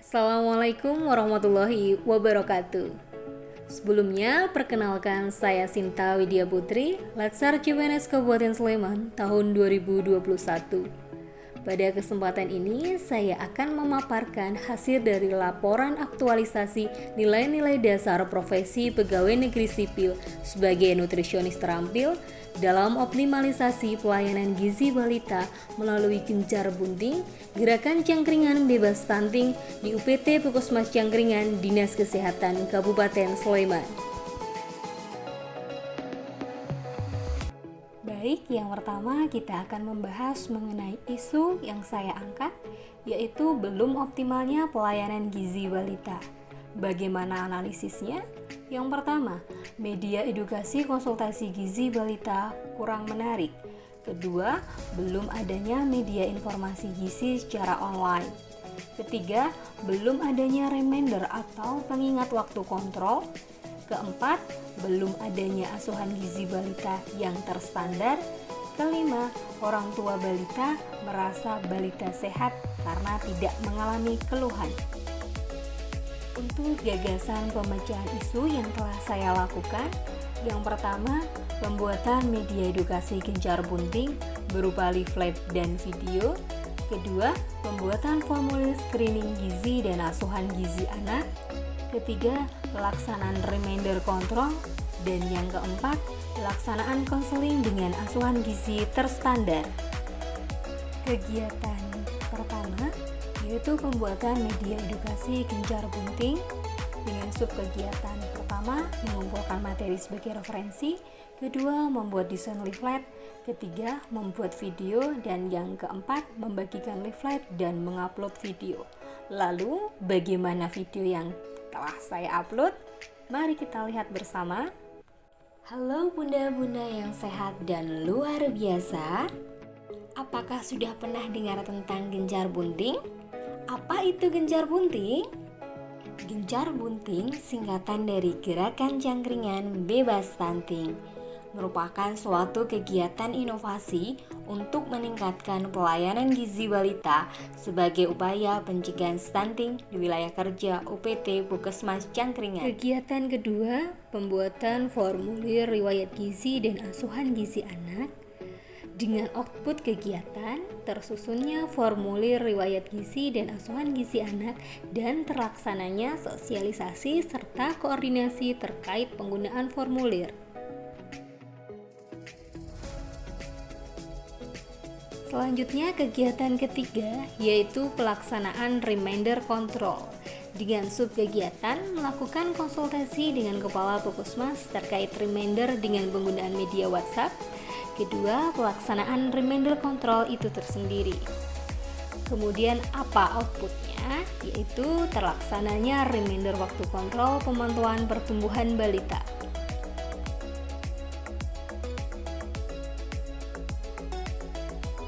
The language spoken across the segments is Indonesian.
Assalamualaikum warahmatullahi wabarakatuh. Sebelumnya, perkenalkan saya Sinta Widya Putri, Latsar CPNS Kabupaten Sleman tahun 2021. Pada kesempatan ini, saya akan memaparkan hasil dari laporan aktualisasi nilai-nilai dasar profesi pegawai negeri sipil sebagai nutrisionis terampil dalam optimalisasi pelayanan gizi balita melalui Gencar Bunting, Gerakan Cangkringan Bebas Stunting di UPT Puskesmas Cangkringan, Dinas Kesehatan Kabupaten Sleman. Baik, yang pertama kita akan membahas mengenai isu yang saya angkat, yaitu belum optimalnya pelayanan gizi balita. Bagaimana analisisnya? Yang pertama, media edukasi konsultasi gizi balita kurang menarik. Kedua, belum adanya media informasi gizi secara online. Ketiga, belum adanya reminder atau pengingat waktu kontrol. Keempat, belum adanya asuhan gizi balita yang terstandar. Kelima, orang tua balita merasa balita sehat karena tidak mengalami keluhan. Untuk gagasan pemecahan isu yang telah saya lakukan, yang pertama, pembuatan media edukasi Gencar Bunting berupa leaflet dan video. Kedua, pembuatan formulir screening gizi dan asuhan gizi anak. Ketiga, pelaksanaan reminder kontrol. Dan yang keempat, pelaksanaan konseling dengan asuhan gizi terstandar. Kegiatan pertama yaitu pembuatan media edukasi Gencar Bunting dengan subkegiatan pertama, mengumpulkan materi sebagai referensi. Kedua, membuat desain leaflet. Ketiga, membuat video. Dan yang keempat, membagikan leaflet dan mengupload video. Lalu, bagaimana video yang telah saya upload? Mari kita lihat bersama. Halo bunda-bunda yang sehat dan luar biasa. Apakah sudah pernah dengar tentang Gencar Bunting? Apa itu Gencar Bunting? Gencar Bunting singkatan dari Gerakan Cangkringan Bebas Stunting, merupakan suatu kegiatan inovasi untuk meningkatkan pelayanan gizi balita sebagai upaya pencegahan stunting di wilayah kerja UPT Puskesmas Cangkringan. Kegiatan kedua, pembuatan formulir riwayat gizi dan asuhan gizi anak. Dengan output kegiatan, tersusunnya formulir riwayat gizi dan asuhan gizi anak dan terlaksananya sosialisasi serta koordinasi terkait penggunaan formulir. Selanjutnya, kegiatan ketiga yaitu pelaksanaan reminder control. Dengan subkegiatan, melakukan konsultasi dengan Kepala Puskesmas terkait reminder dengan penggunaan media WhatsApp. Kedua, pelaksanaan reminder control itu tersendiri. Kemudian apa outputnya? Yaitu terlaksananya reminder waktu kontrol pemantauan pertumbuhan balita.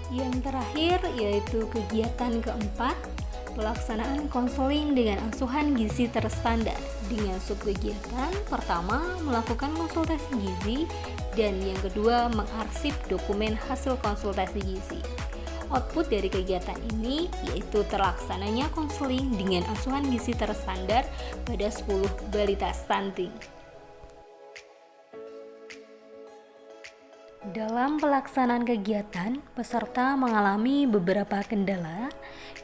Yang terakhir yaitu kegiatan keempat, pelaksanaan konseling dengan asuhan gizi terstandar. Dengan subkegiatan pertama, melakukan konsultasi gizi, dan yang kedua, mengarsip dokumen hasil konsultasi gizi. Output dari kegiatan ini yaitu terlaksananya konseling dengan asuhan gizi terstandar pada 10 balita stunting. Dalam pelaksanaan kegiatan, peserta mengalami beberapa kendala.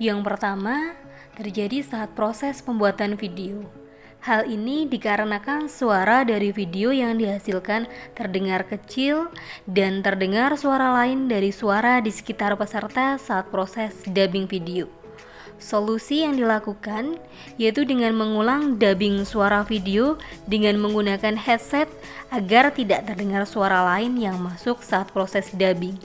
Yang pertama, terjadi saat proses pembuatan video. Hal ini dikarenakan suara dari video yang dihasilkan terdengar kecil dan terdengar suara lain dari suara di sekitar peserta saat proses dubbing video. Solusi yang dilakukan yaitu dengan mengulang dubbing suara video dengan menggunakan headset agar tidak terdengar suara lain yang masuk saat proses dubbing.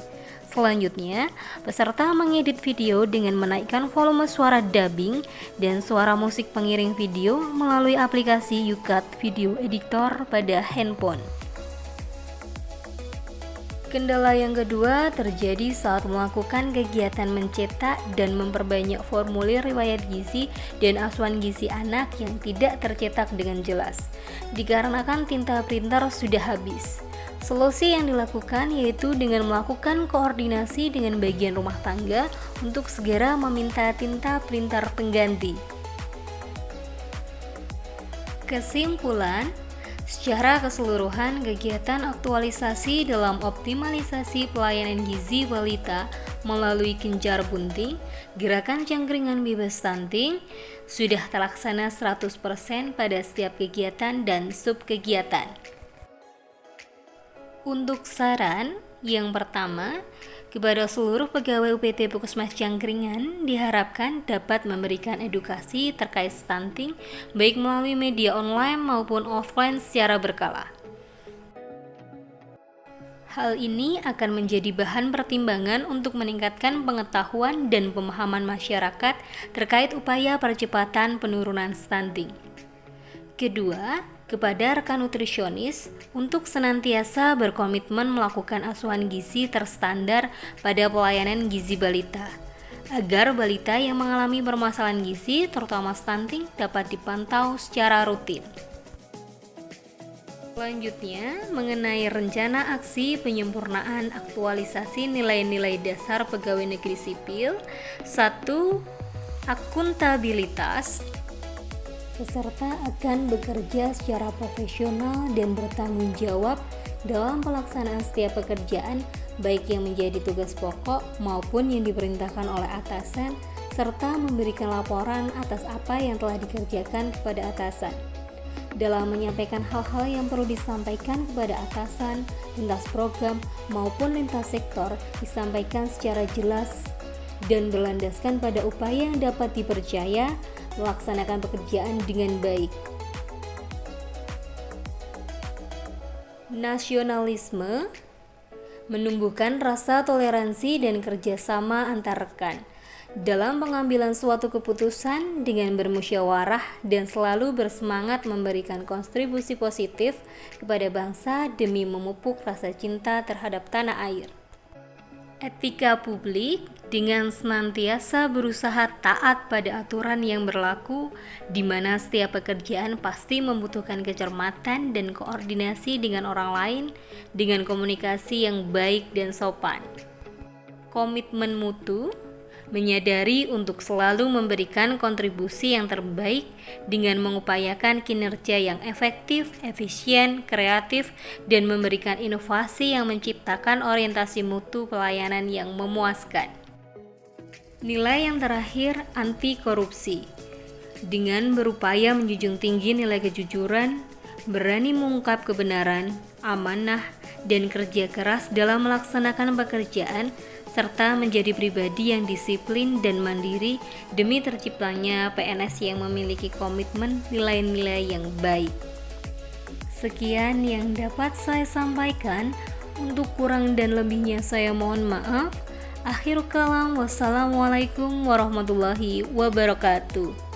Selanjutnya, peserta mengedit video dengan menaikkan volume suara dubbing dan suara musik pengiring video melalui aplikasi YouCut Video Editor pada handphone. Kendala yang kedua terjadi saat melakukan kegiatan mencetak dan memperbanyak formulir riwayat gizi dan asuhan gizi anak yang tidak tercetak dengan jelas, dikarenakan tinta printer sudah habis. Solusi yang dilakukan yaitu dengan melakukan koordinasi dengan bagian rumah tangga untuk segera meminta tinta printer pengganti. Kesimpulan, secara keseluruhan kegiatan aktualisasi dalam optimalisasi pelayanan gizi balita melalui Gencar Bunting, Gerakan Cangkringan Bebas Stunting, sudah terlaksana 100% pada setiap kegiatan dan subkegiatan. Untuk saran, yang pertama, kepada seluruh pegawai UPT Puskesmas Cangkringan diharapkan dapat memberikan edukasi terkait stunting baik melalui media online maupun offline secara berkala. Hal ini akan menjadi bahan pertimbangan untuk meningkatkan pengetahuan dan pemahaman masyarakat terkait upaya percepatan penurunan stunting. Kedua, kepada rekan nutrisionis untuk senantiasa berkomitmen melakukan asuhan gizi terstandar pada pelayanan gizi balita, agar balita yang mengalami permasalahan gizi, terutama stunting, dapat dipantau secara rutin. Selanjutnya, mengenai rencana aksi penyempurnaan aktualisasi nilai-nilai dasar pegawai negeri sipil. 1. Akuntabilitas. Peserta akan bekerja secara profesional dan bertanggung jawab dalam pelaksanaan setiap pekerjaan, baik yang menjadi tugas pokok maupun yang diperintahkan oleh atasan, serta memberikan laporan atas apa yang telah dikerjakan kepada atasan. Dalam menyampaikan hal-hal yang perlu disampaikan kepada atasan, lintas program maupun lintas sektor disampaikan secara jelas dan berlandaskan pada upaya yang dapat dipercaya melaksanakan pekerjaan dengan baik. Nasionalisme, menumbuhkan rasa toleransi dan kerjasama antar rekan dalam pengambilan suatu keputusan dengan bermusyawarah dan selalu bersemangat memberikan kontribusi positif kepada bangsa demi memupuk rasa cinta terhadap tanah air. Etika publik, dengan senantiasa berusaha taat pada aturan yang berlaku, di mana setiap pekerjaan pasti membutuhkan kecermatan dan koordinasi dengan orang lain dengan komunikasi yang baik dan sopan. Komitmen mutu, menyadari untuk selalu memberikan kontribusi yang terbaik dengan mengupayakan kinerja yang efektif, efisien, kreatif, dan memberikan inovasi yang menciptakan orientasi mutu pelayanan yang memuaskan. Nilai yang terakhir, anti korupsi. Dengan berupaya menjunjung tinggi nilai kejujuran, berani mengungkap kebenaran, amanah, dan kerja keras dalam melaksanakan pekerjaan, serta menjadi pribadi yang disiplin dan mandiri demi terciptanya PNS yang memiliki komitmen nilai-nilai yang baik. Sekian yang dapat saya sampaikan. Untuk kurang dan lebihnya saya mohon maaf. Akhirul kalam, wassalamualaikum warahmatullahi wabarakatuh.